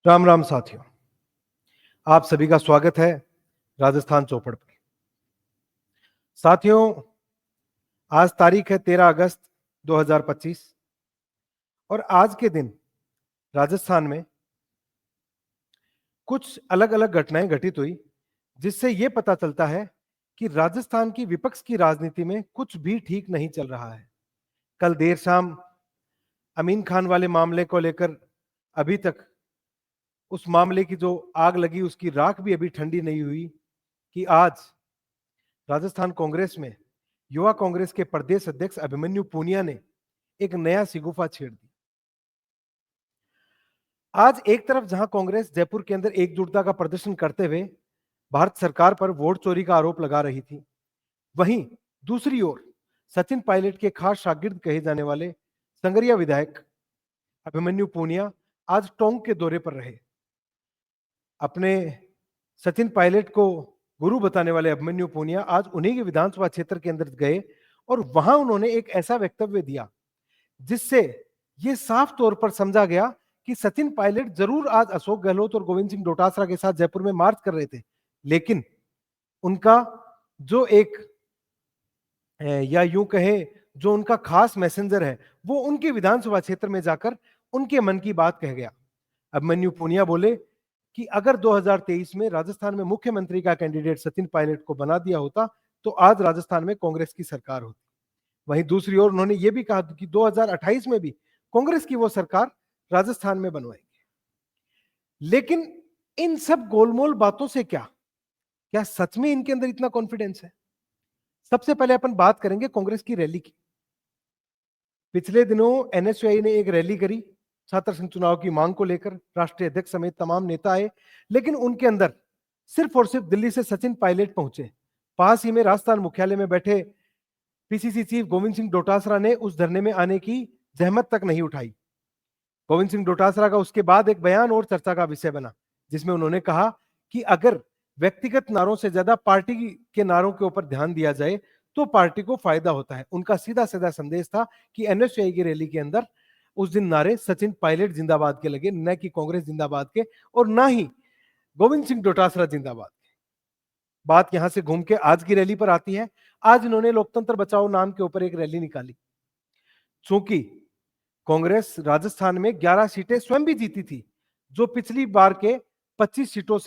राम राम साथियों, आप सभी का स्वागत है राजस्थान चौपड़ पर। साथियों, आज तारीख है 13 अगस्त 2025 और आज के दिन राजस्थान में कुछ अलग अलग घटनाएं घटित हुई, जिससे यह पता चलता है कि राजस्थान की विपक्ष की राजनीति में कुछ भी ठीक नहीं चल रहा है। कल देर शाम अमीन खान वाले मामले को लेकर अभी तक उस मामले की जो आग लगी उसकी राख भी अभी ठंडी नहीं हुई कि आज राजस्थान कांग्रेस में युवा कांग्रेस के प्रदेश अध्यक्ष अभिमन्यु पूनिया ने एक नया शिगुफा छेड़ दी। आज एक तरफ जहां कांग्रेस जयपुर के अंदर एकजुटता का प्रदर्शन करते हुए भारत सरकार पर वोट चोरी का आरोप लगा रही थी, वहीं दूसरी ओर सचिन पायलट के खास शागिर्द कहे जाने वाले संगरिया विधायक अभिमन्यु पूनिया आज टोंक के दौरे पर रहे। अपने सचिन पायलट को गुरु बताने वाले अभिमन्यु पूनिया आज उन्हीं के विधानसभा क्षेत्र के अंदर गए और वहां उन्होंने एक ऐसा वक्तव्य दिया जिससे यह साफ तौर पर समझा गया कि सचिन पायलट जरूर आज अशोक गहलोत और गोविंद सिंह डोटासरा के साथ जयपुर में मार्च कर रहे थे, लेकिन उनका जो एक या यूं कहे जो उनका खास मैसेंजर है वो उनके विधानसभा क्षेत्र में जाकर उनके मन की बात कह गया। अभिमन्यु पूनिया बोले कि अगर 2023 में राजस्थान में मुख्यमंत्री का कैंडिडेट सचिन पायलट को बना दिया होता तो आज राजस्थान में कांग्रेस की सरकार होती। वहीं दूसरी ओर उन्होंने यह भी कहा कि 2028 में भी कांग्रेस की वो सरकार राजस्थान में बनवाएगी। लेकिन इन सब गोलमोल बातों से क्या सच में इनके अंदर इतना कॉन्फिडेंस है? सबसे पहले अपन बात करेंगे कांग्रेस की रैली की। पिछले दिनों एनएसयूआई ने एक रैली करी छात्र संघ चुनाव की मांग को लेकर, राष्ट्रीय अध्यक्ष समेत तमाम नेता आए, लेकिन उनके अंदर सिर्फ और सिर्फ दिल्ली से सचिन पायलट पहुंचे। पास ही में राजस्थान मुख्यालय में बैठे पीसीसी चीफ गोविंद सिंह डोटासरा ने उस धरने में आने की जहमत तक नहीं उठाई। गोविंद सिंह डोटासरा का उसके बाद एक बयान और चर्चा का विषय बना, जिसमें उन्होंने कहा कि अगर व्यक्तिगत नारों से ज्यादा पार्टी के नारों के ऊपर ध्यान दिया जाए तो पार्टी को फायदा होता है। उनका सीधा सीधा संदेश था कि एनएसयूआई की रैली के अंदर उस दिन नारे सचिन पायलट जिंदाबाद के लगे, न कि कांग्रेस जिंदाबाद के और ना ही गोविंद सिंह डोटासरा जिंदाबाद के। बात यहां से घूम के आज की रैली पर आती है। आज इन्होंने लोकतंत्र बचाओ नाम के ऊपर एक रैली निकाली। चूंकि कांग्रेस राजस्थान में 11 सीटें स्वयं भी जीती थी, जो पिछली बार के 25 सीटों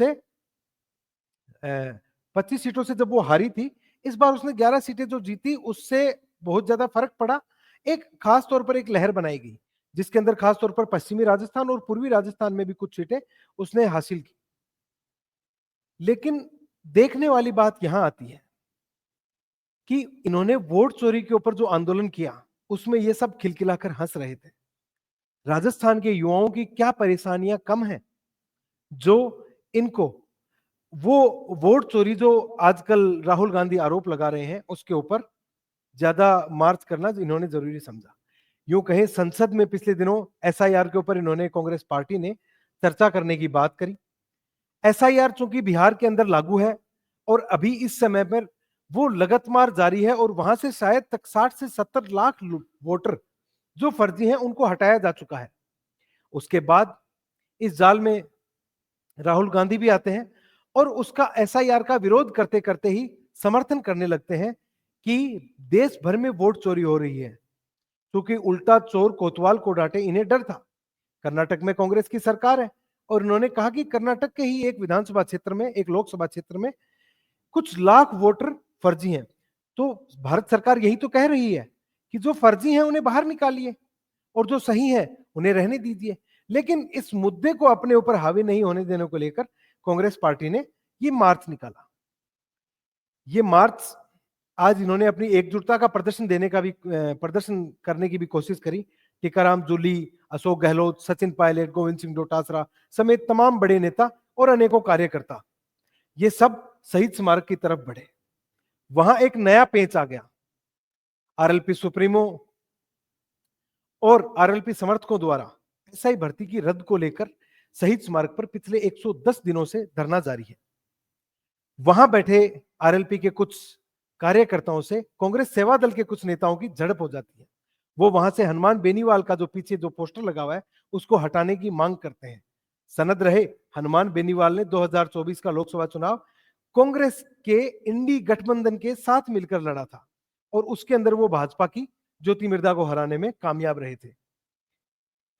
से जब वो हारी थी, इस बार उसने 11 सीटें जो जीती उससे बहुत ज्यादा फर्क पड़ा। एक खास तौर पर एक लहर बनाई गई जिसके अंदर खास तौर पर पश्चिमी राजस्थान और पूर्वी राजस्थान में भी कुछ सीटें उसने हासिल की। लेकिन देखने वाली बात यहां आती है कि इन्होंने वोट चोरी के ऊपर जो आंदोलन किया उसमें ये सब खिलखिलाकर हंस रहे थे। राजस्थान के युवाओं की क्या परेशानियां कम है जो इनको वो वोट चोरी जो आजकल राहुल गांधी आरोप लगा रहे हैं उसके ऊपर ज्यादा मार्च करना इन्होंने जरूरी समझा। यूं कहें संसद में पिछले दिनों एसआईआर के ऊपर इन्होंने कांग्रेस पार्टी ने चर्चा करने की बात करी। एसआईआर चूंकि बिहार के अंदर लागू है और अभी इस समय पर वो लगातार जारी है और वहां से शायद तक 60 से 70 लाख वोटर जो फर्जी हैं उनको हटाया जा चुका है। उसके बाद इस जाल में राहुल गांधी भी आते हैं और उसका एसआईआर का विरोध करते करते ही समर्थन करने लगते हैं कि देश भर में वोट चोरी हो रही है, क्योंकि उल्टा चोर कोतवाल को डांटे, इन्हें डर था। कर्नाटक में कांग्रेस की सरकार है और इन्होंने कहा कि कर्नाटक के ही एक विधानसभा क्षेत्र में, एक लोकसभा क्षेत्र में कुछ लाख वोटर फर्जी हैं। तो भारत सरकार यही तो कह रही है कि जो फर्जी हैं उन्हें बाहर निकालिए और जो सही है उन्हें रहने दीजिए। लेकिन इस मुद्दे को अपने ऊपर हावी नहीं होने देने को लेकर कांग्रेस पार्टी ने ये मार्च निकाला। ये मार्च आज इन्होंने अपनी एकजुटता का प्रदर्शन करने की भी कोशिश करी। टीकाराम जूली, अशोक गहलोत, सचिन पायलट, गोविंद सिंह डोटासरा समेत तमाम बड़े नेता और अनेकों कार्यकर्ता ये सब शहीद स्मारक की तरफ बढ़े। वहां एक नया पेंच आ गया। आरएलपी सुप्रीमो और आरएलपी समर्थकों द्वारा एसआई भर्ती की रद्द को लेकर शहीद स्मारक पर पिछले 110 दिनों से धरना जारी है। वहां बैठे आरएलपी के कुछ कार्यकर्ताओं से कांग्रेस सेवा दल के कुछ नेताओं की झड़प हो जाती है। वो वहां से हनुमान बेनीवाल का जो पीछे जो पोस्टर लगा हुआ है उसको हटाने की मांग करते हैं। सनद रहे हनुमान बेनीवाल ने 2024 का लोकसभा चुनाव कांग्रेस के इंडी गठबंधन के साथ मिलकर लड़ा था और उसके अंदर वो भाजपा की ज्योति मिर्धा को हराने में कामयाब रहे थे।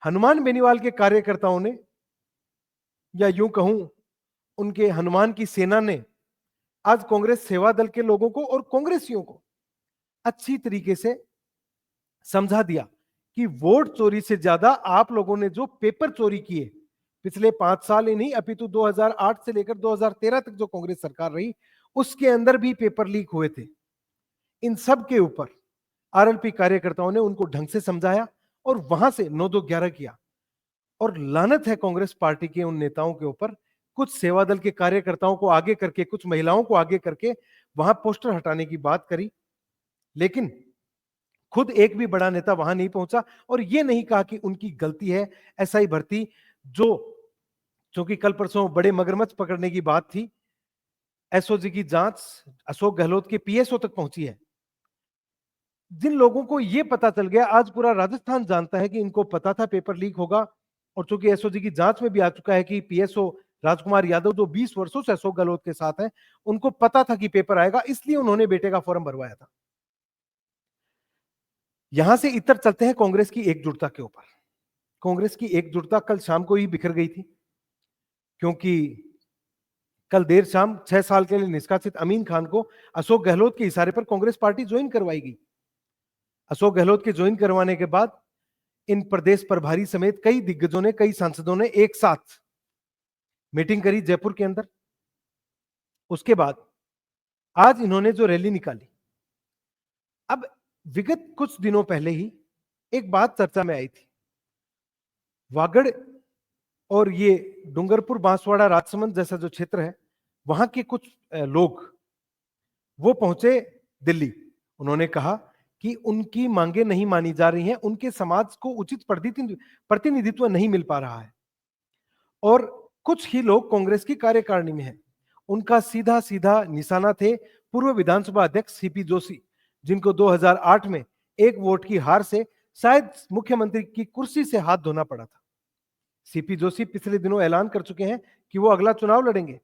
हनुमान बेनीवाल के कार्यकर्ताओं ने, या यूं कहूं उनके हनुमान की सेना ने, आज कांग्रेस सेवा दल के लोगों को और कांग्रेसियों को अच्छी तरीके से समझा दिया कि वोट चोरी से ज्यादा आप लोगों ने जो पेपर चोरी किए पिछले 5 साल ही नहीं अपितु 2008 से लेकर 2013 तक जो कांग्रेस सरकार रही उसके अंदर भी पेपर लीक हुए थे। इन सब के ऊपर आरएलपी कार्यकर्ताओं ने उनको ढंग से समझाया और वहां से 9-2-11 किया। और लानत है कांग्रेस पार्टी के उन नेताओं के ऊपर, कुछ सेवा दल के कार्यकर्ताओं को आगे करके, कुछ महिलाओं को आगे करके वहां पोस्टर हटाने की बात करी, लेकिन खुद एक भी बड़ा नेता वहां नहीं पहुंचा और यह नहीं कहा कि उनकी गलती है। एसआई भर्ती जो क्योंकि कल परसों बड़े मगरमच्छ पकड़ने की बात थी, एसओजी की जांच अशोक गहलोत के पीएसओ तक पहुंची है। जिन लोगों को यह पता चल गया, आज पूरा राजस्थान जानता है कि इनको पता था पेपर लीक होगा और चूंकि एसओजी की जांच में भी आ चुका है कि पीएसओ राजकुमार यादव जो 20 वर्षों से अशोक गहलोत के साथ है, उनको पता था कि पेपर आएगा, इसलिए उन्होंने बेटे का फॉर्म भरवाया था। यहां से इतर चलते हैं कांग्रेस की एकजुटता के ऊपर। कांग्रेस की एकजुटता कल शाम को ही बिखर गई थी, क्योंकि कल देर शाम 6 साल के लिए निष्कासित अमीन खान को अशोक गहलोत के इशारे पर कांग्रेस पार्टी ज्वाइन करवाई गई। अशोक गहलोत के ज्वाइन करवाने के बाद इन प्रदेश प्रभारी समेत कई दिग्गजों ने, कई सांसदों ने एक साथ मीटिंग करी जयपुर के अंदर। उसके बाद आज इन्होंने जो रैली निकाली, अब विगत कुछ दिनों पहले ही एक बात चर्चा में आई थी, वागड़ और ये डूंगरपुर बांसवाड़ा राजसमंद जैसा जो क्षेत्र है, वहां के कुछ लोग वो पहुंचे दिल्ली। उन्होंने कहा कि उनकी मांगे नहीं मानी जा रही हैं, उनके समाज को उचित प्रतिनिधित्व नहीं मिल पा रहा है। और कुछ ही लोग कांग्रेस की कार्यकारिणी में हैं। उनका सीधा सीधा निशाना थे पूर्व विधानसभा अध्यक्ष सीपी जोशी, जिनको 2008 में एक वोट की हार से शायद मुख्यमंत्री की कुर्सी से हाथ धोना पड़ा था। सीपी जोशी पिछले दिनों ऐलान कर चुके हैं कि वो अगला चुनाव लड़ेंगे।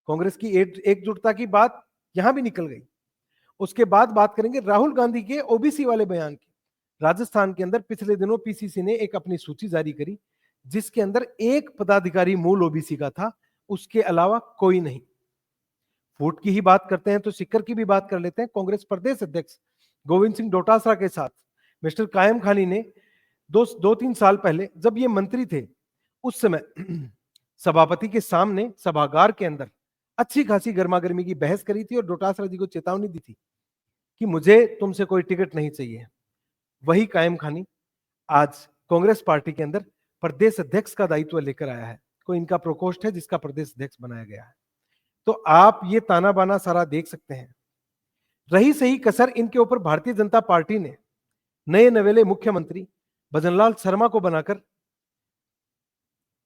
कांग्रेस की एकजुटता की बात यहां भी निकल गई। उसके बाद बात करेंगे राहुल गांधी के ओबीसी वाले बयान की। राजस्थान के अंदर पिछले दिनों पीसीसी ने एक अपनी सूची जारी करी, जिसके अंदर एक पदाधिकारी मूल ओबीसी का था, उसके अलावा कोई नहीं। फूट की ही बात करते हैं तो सिक्कर की भी बात कर लेते हैं। कांग्रेस प्रदेश अध्यक्ष गोविंद सिंह डोटासरा के साथ मिस्टर कायम खानी ने 2-3 साल पहले जब ये मंत्री थे, उस समय सभापति के सामने सभागार के अंदर अच्छी खासी गर्मा गर्मी की बहस करी थी और डोटासरा जी को चेतावनी दी थी कि मुझे तुमसे कोई टिकट नहीं चाहिए। वही कायम खानी आज कांग्रेस पार्टी के अंदर प्रदेश अध्यक्ष का दायित्व लेकर आया है। कोई इनका प्रकोष्ठ है जिसका प्रदेश अध्यक्ष बनाया गया है। तो आप ये ताना बाना सारा देख सकते हैं। रही सही कसर इनके ऊपर भारतीय जनता पार्टी ने नए नवेले मुख्यमंत्री भजनलाल शर्मा को बनाकर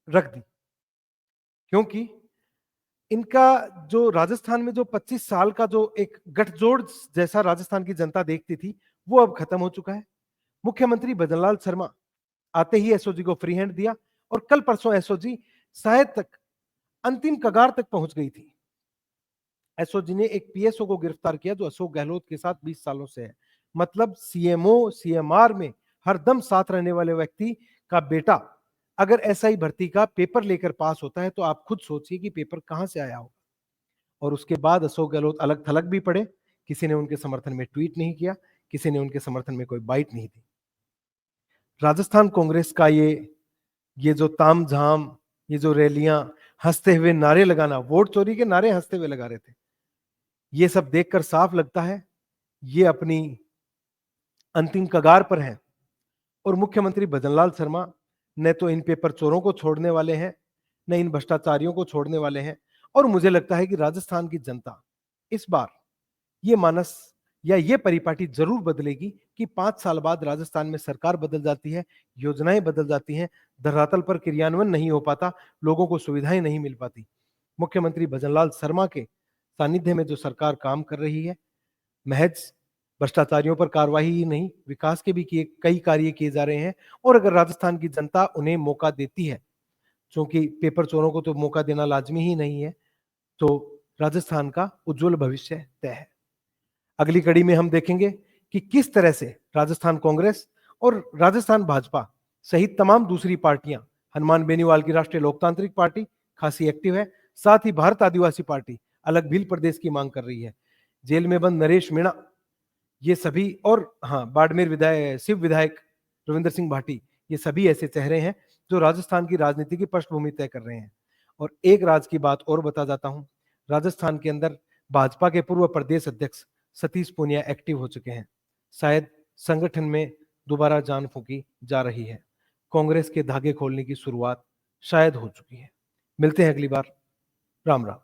रख दी, क्योंकि इनका जो राजस्थान में जो 25 साल का जो एक गठजोड़ जैसा राजस्थान की जनता देखती थी, वो अब खत्म हो चुका है। मुख्यमंत्री भजनलाल शर्मा आते ही एसओजी को फ्री हैंड दिया और कल परसों एसओजी शायद तक अंतिम कगार तक पहुंच गई थी। एसओजी ने एक पीएसओ को गिरफ्तार किया जो अशोक गहलोत के साथ 20 सालों से है। मतलब सीएमओ सीएमआर में हरदम साथ रहने वाले व्यक्ति का बेटा अगर एसआई भर्ती का पेपर लेकर पास होता है तो आप खुद सोचिए कि पेपर कहां से आया होगा। और उसके बाद अशोक गहलोत अलग थलग भी पड़े, किसी ने उनके समर्थन में ट्वीट नहीं किया, किसी ने उनके समर्थन में कोई बाइट नहीं दी। राजस्थान कांग्रेस का ये जो तामझाम, ये जो रैलियां, हंसते हुए नारे लगाना, वोट चोरी के नारे हंसते हुए लगा रहे थे, ये सब देखकर साफ लगता है ये अपनी अंतिम कगार पर हैं। और मुख्यमंत्री भजनलाल शर्मा न तो इन पेपर चोरों को छोड़ने वाले हैं, न इन भ्रष्टाचारियों को छोड़ने वाले हैं। और मुझे लगता है कि राजस्थान की जनता इस बार ये मानस या ये परिपाटी जरूर बदलेगी कि 5 साल बाद राजस्थान में सरकार बदल जाती है, योजनाएं बदल जाती हैं, धरातल पर क्रियान्वयन नहीं हो पाता, लोगों को सुविधाएं नहीं मिल पाती। मुख्यमंत्री भजनलाल शर्मा के सानिध्य में जो सरकार काम कर रही है, महज भ्रष्टाचारियों पर कार्रवाई ही नहीं, विकास के भी कई कार्य किए जा रहे हैं। और अगर राजस्थान की जनता उन्हें मौका देती है, क्योंकि पेपर चोरों को तो मौका देना लाजमी ही नहीं है, तो राजस्थान का उज्जवल भविष्य तय है। अगली कड़ी में हम देखेंगे कि किस तरह से राजस्थान कांग्रेस और राजस्थान भाजपा सहित तमाम दूसरी पार्टियां, हनुमान बेनीवाल की राष्ट्रीय लोकतांत्रिक पार्टी खासी एक्टिव है, साथ ही भारत आदिवासी पार्टी अलग भील प्रदेश की मांग कर रही है, जेल में बंद नरेश मीणा, ये सभी, और हाँ, बाड़मेर विधायक शिव विधायक रविंद्र सिंह भाटी, ये सभी ऐसे चेहरे हैं जो राजस्थान की राजनीति की पृष्ठभूमि तय कर रहे हैं। और एक राज की बात और बता जाता हूं, राजस्थान के अंदर भाजपा के पूर्व प्रदेश अध्यक्ष सतीश पूनिया एक्टिव हो चुके हैं। शायद संगठन में दोबारा जान फूंकी जा रही है। कांग्रेस के धागे खोलने की शुरुआत शायद हो चुकी है। मिलते हैं अगली बार। राम राम।